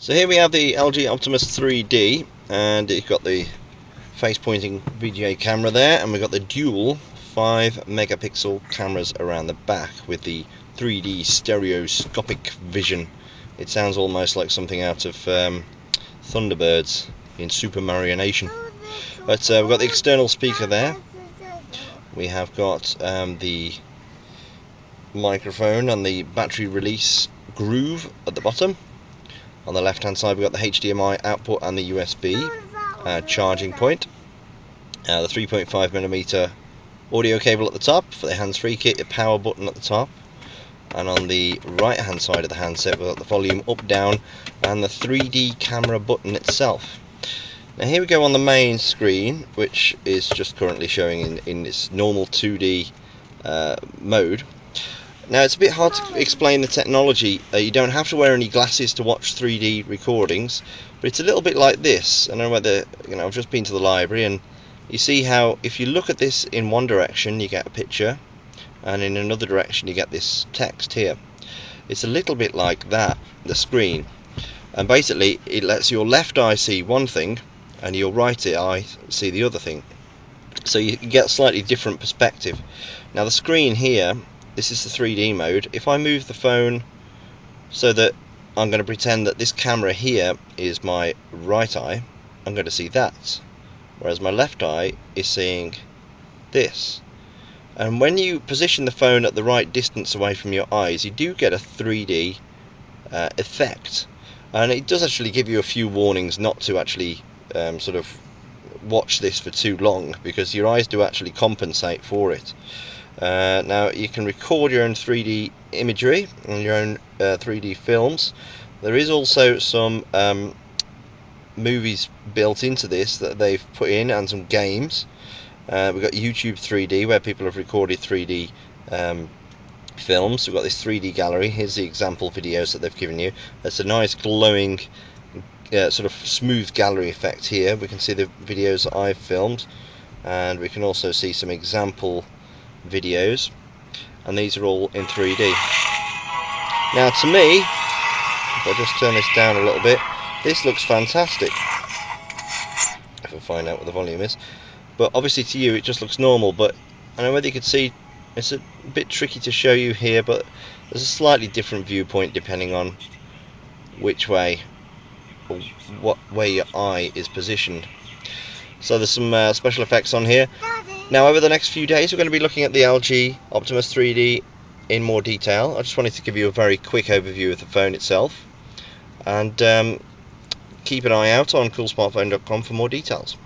So here we have the LG Optimus 3D, and it's got the face pointing VGA camera there, and we've got the dual 5 megapixel cameras around the back with the 3D stereoscopic vision. It sounds almost like something out of Thunderbirds in Super Mario Nation. But we've got the external speaker there. We have got the microphone and the battery release groove at the bottom. On the left hand side we've got the HDMI output and the USB charging point. The 3.5mm audio cable at the top for the hands-free kit, the power button at the top. And on the right hand side of the handset we've got the volume up, down and the 3D camera button itself. Now here we go on the main screen, which is just currently showing in its normal 2D mode. Now it's a bit hard to explain the technology. You don't have to wear any glasses to watch 3D recordings, but it's a little bit like this. I don't know whether, I've just been to the library, and you see how if you look at this in one direction you get a picture, and in another direction you get this text here. It's a little bit like that, the screen, and basically it lets your left eye see one thing and your right eye see the other thing, so you get a slightly different perspective. Now the screen here, this is the 3D mode. If I move the phone so that I'm going to pretend that this camera here is my right eye, I'm going to see that, whereas my left eye is seeing this. And when you position the phone at the right distance away from your eyes, you do get a 3D effect, and it does actually give you a few warnings not to actually sort of watch this for too long, because your eyes do actually compensate for it. Now you can record your own 3D imagery and your own 3D films. There is also some movies built into this that they've put in, and some games. We've got YouTube 3D, where people have recorded 3D films. We've got this 3D gallery. Here's the example videos that they've given you. It's a nice glowing sort of smooth gallery effect here. We can see the videos that I've filmed, and we can also see some example videos, and these are all in 3D. Now to me, if I just turn this down a little bit, this looks fantastic. If I find out what the volume is. But obviously to you it just looks normal, but I don't know whether you could see, it's a bit tricky to show you here, but there's a slightly different viewpoint depending on which way, or what way your eye is positioned. So there's some special effects on here. Now over the next few days we're going to be looking at the LG Optimus 3D in more detail. I just wanted to give you a very quick overview of the phone itself, and keep an eye out on coolsmartphone.com for more details.